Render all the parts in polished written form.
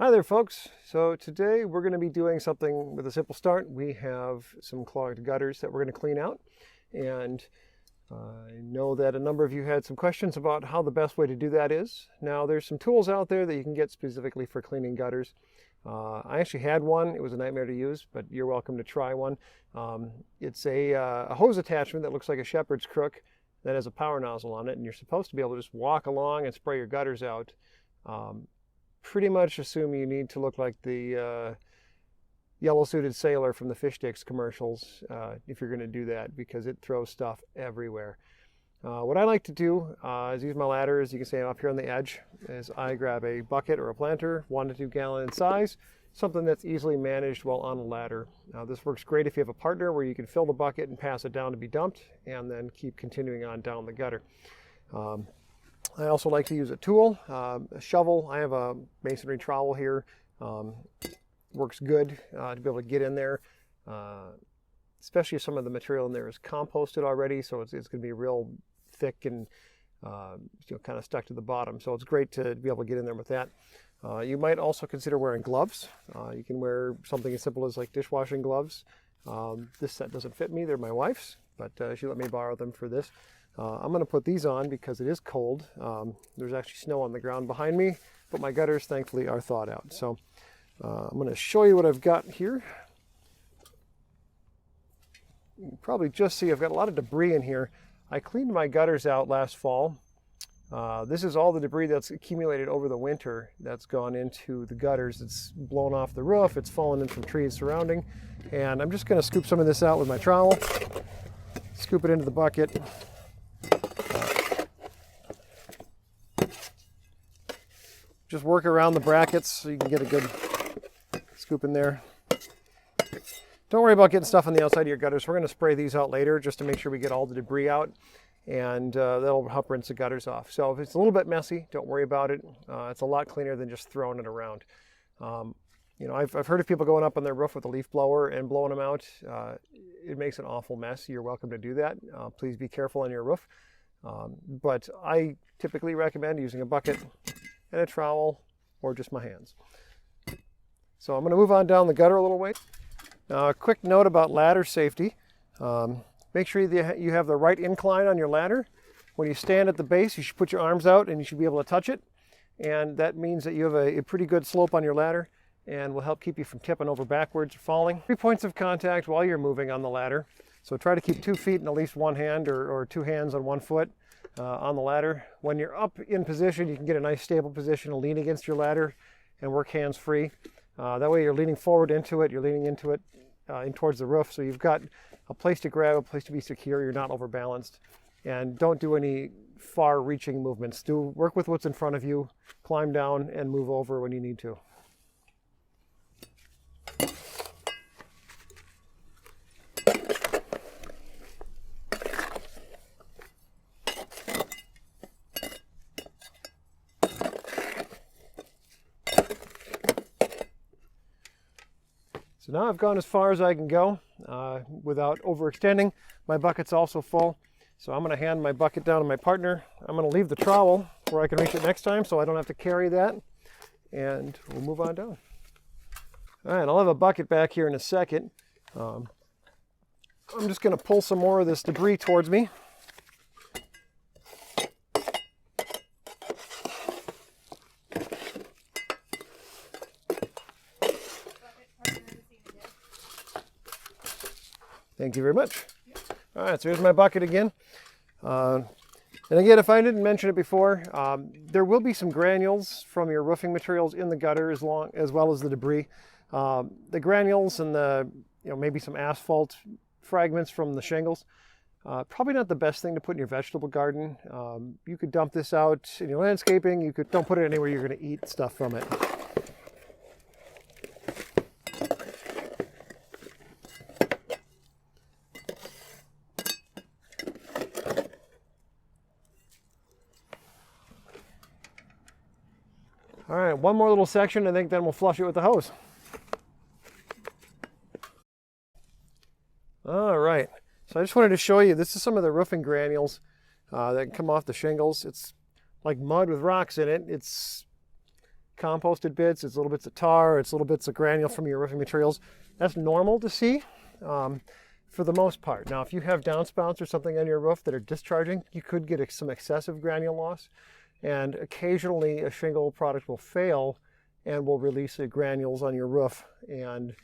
Hi there folks. So today we're going to be doing something with a simple start. We have some clogged gutters that we're going to clean out, and I know that a number of you had some questions about how the best way to do that is. Now there's some tools out there that you can get specifically for cleaning gutters. I actually had one. It was a nightmare to use, but you're welcome to try one. It's a hose attachment that looks like a shepherd's crook that has a power nozzle on it, and you're supposed to be able to just walk along and spray your gutters out. Pretty much assume you need to look like the yellow-suited sailor from the fish sticks commercials if you're going to do that, because it throws stuff everywhere. What I like to do is use my ladder, as you can see I'm up here on the edge, is I grab a bucket or a planter, 1 to 2 gallon in size, something that's easily managed while on a ladder. This works great if you have a partner where you can fill the bucket and pass it down to be dumped and then keep continuing on down the gutter. I also like to use a tool, a shovel. I have a masonry trowel here. Works good to be able to get in there, especially if some of the material in there is composted already, so it's going to be real thick and kind of stuck to the bottom. So it's great to be able to get in there with that. You might also consider wearing gloves. You can wear something as simple as like dishwashing gloves. This set doesn't fit me. They're my wife's, but she let me borrow them for this. I'm going to put these on because it is cold. There's actually snow on the ground behind me, but my gutters thankfully are thawed out. So I'm going to show you what I've got here. You can probably just see I've got a lot of debris in here. I cleaned my gutters out last fall. This is all the debris that's accumulated over the winter that's gone into the gutters. It's blown off the roof, it's fallen in from trees surrounding, and I'm just going to scoop some of this out with my trowel, scoop it into the bucket. Just work around the brackets so you can get a good scoop in there. Don't worry about getting stuff on the outside of your gutters. We're going to spray these out later just to make sure we get all the debris out, and that'll help rinse the gutters off. So if it's a little bit messy, don't worry about it. It's a lot cleaner than just throwing it around. I've heard of people going up on their roof with a leaf blower and blowing them out. It makes an awful mess. You're welcome to do that. Please be careful on your roof. But I typically recommend using a bucket and a trowel or just my hands. So I'm going to move on down the gutter a little way. Now, a quick note about ladder safety. Make sure you have the right incline on your ladder. When you stand at the base, you should put your arms out and you should be able to touch it. And that means that you have a pretty good slope on your ladder and will help keep you from tipping over backwards or falling. 3 points of contact while you're moving on the ladder. So try to keep 2 feet in at least one hand or 2 hands on 1 foot. On the ladder. When you're up in position, you can get a nice stable position to lean against your ladder and work hands-free. That way you're leaning forward into it, you're leaning into it in towards the roof, so you've got a place to grab, a place to be secure, you're not overbalanced. And don't do any far-reaching movements. Work with what's in front of you, climb down, and move over when you need to. So now I've gone as far as I can go without overextending. My bucket's also full, so I'm going to hand my bucket down to my partner. I'm going to leave the trowel where I can reach it next time so I don't have to carry that, and we'll move on down. All right, I'll have a bucket back here in a second. I'm just going to pull some more of this debris towards me. Thank you very much. All right, so here's my bucket again. And again, if I didn't mention it before, there will be some granules from your roofing materials in the gutter as well as the debris. The granules and maybe some asphalt fragments from the shingles. Probably not the best thing to put in your vegetable garden. You could dump this out in your landscaping. Don't put it anywhere you're going to eat stuff from it. All right, one more little section, I think, then we'll flush it with the hose. All right, so I just wanted to show you, this is some of the roofing granules that come off the shingles. It's like mud with rocks in it. It's composted bits, it's little bits of tar, it's little bits of granule from your roofing materials. That's normal to see for the most part. Now, if you have downspouts or something on your roof that are discharging, you could get some excessive granule loss. And occasionally a shingle product will fail and will release the granules on your roof. And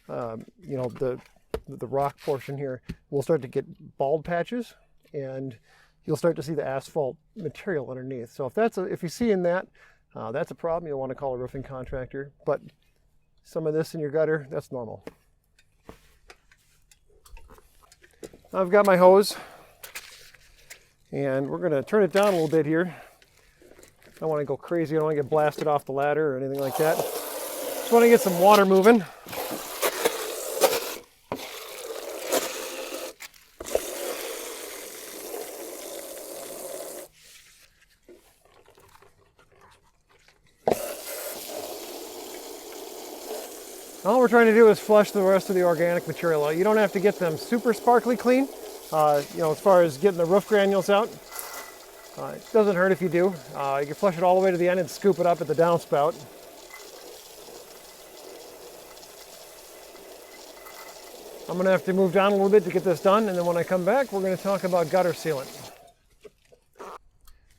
you know, the rock portion here will start to get bald patches, and you'll start to see the asphalt material underneath. So if you're seeing that, that's a problem. You'll want to call a roofing contractor. But some of this in your gutter, that's normal. I've got my hose, and we're going to turn it down a little bit here. I don't want to go crazy. I don't want to get blasted off the ladder or anything like that. Just want to get some water moving. All we're trying to do is flush the rest of the organic material out. You don't have to get them super sparkly clean, you know, as far as getting the roof granules out. It doesn't hurt if you do. You can flush it all the way to the end and scoop it up at the downspout. I'm going to have to move down a little bit to get this done, and then when I come back, we're going to talk about gutter sealant.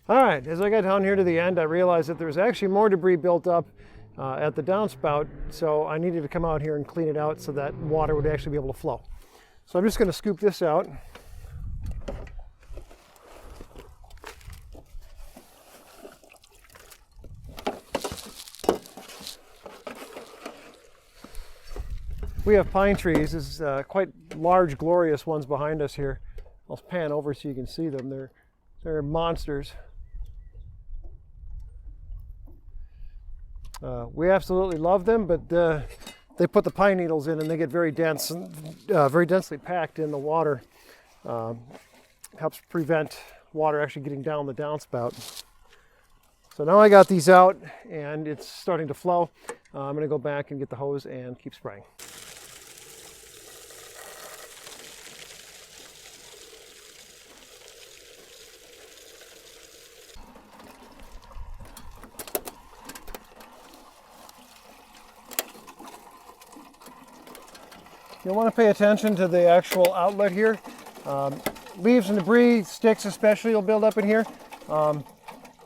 All right, as I got down here to the end, I realized that there was actually more debris built up at the downspout, so I needed to come out here and clean it out so that water would actually be able to flow. So I'm just going to scoop this out. We have pine trees. This is quite large, glorious ones behind us here. I'll pan over so you can see them. They're monsters. We absolutely love them, but they put the pine needles in and they get very dense and very densely packed in the water. Helps prevent water actually getting down the downspout. So now I got these out and it's starting to flow. I'm going to go back and get the hose and keep spraying. You'll want to pay attention to the actual outlet here. Leaves and debris, sticks especially, will build up in here.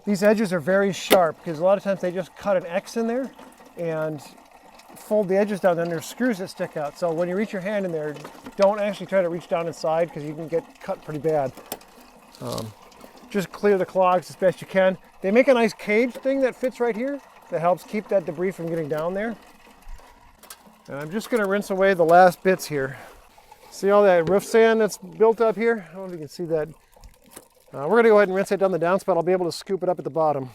These edges are very sharp because a lot of times they just cut an X in there and fold the edges down, then there's screws that stick out. So when you reach your hand in there, don't actually try to reach down inside because you can get cut pretty bad. Just clear the clogs as best you can. They make a nice cage thing that fits right here that helps keep that debris from getting down there. And I'm just going to rinse away the last bits here. See all that roof sand that's built up here? I don't know if you can see that. We're going to go ahead and rinse it down the downspout. I'll be able to scoop it up at the bottom.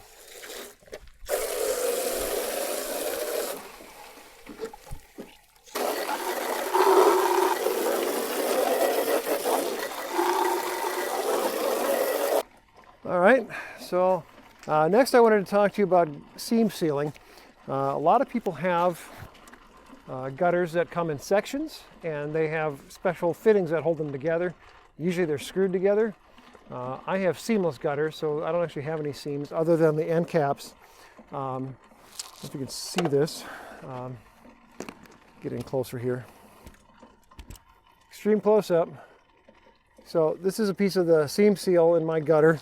All right, so next I wanted to talk to you about seam sealing. A lot of people have gutters that come in sections, and they have special fittings that hold them together. Usually they're screwed together. I have seamless gutters, so I don't actually have any seams other than the end caps. If you can see this, get in closer here. Extreme close up. So this is a piece of the seam seal in my gutter.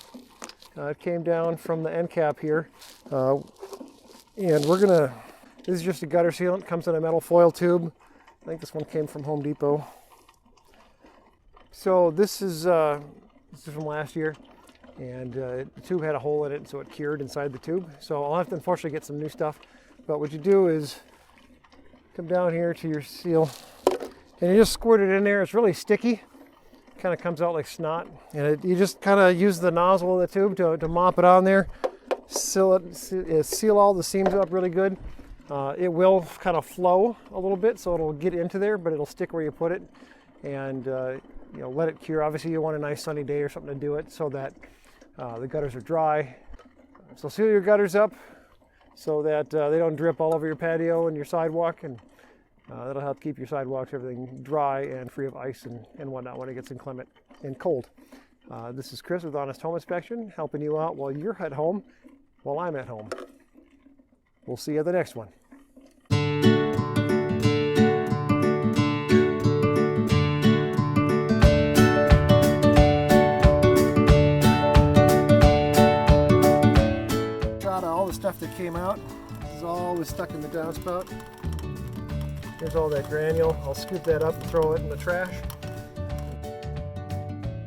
It came down from the end cap here, and this is just a gutter sealant. Comes in a metal foil tube. I think this one came from Home Depot. So this is from last year, and the tube had a hole in it, so it cured inside the tube. So I'll have to unfortunately get some new stuff. But what you do is come down here to your seal, and you just squirt it in there. It's really sticky. Kind of comes out like snot, and you just kind of use the nozzle of the tube to mop it on there. Seal all the seams up really good. It will kind of flow a little bit, so it'll get into there, but it'll stick where you put it, and let it cure. Obviously, you want a nice sunny day or something to do it so that the gutters are dry. So seal your gutters up so that they don't drip all over your patio and your sidewalk, and that'll help keep your sidewalks, everything dry and free of ice and whatnot when it gets inclement and cold. This is Chris with Honest Home Inspection, helping you out while you're at home, while I'm at home. we'll see you at the next one. All the stuff that came out is always stuck in the downspout. Here's all that granule. I'll scoop that up and throw it in the trash.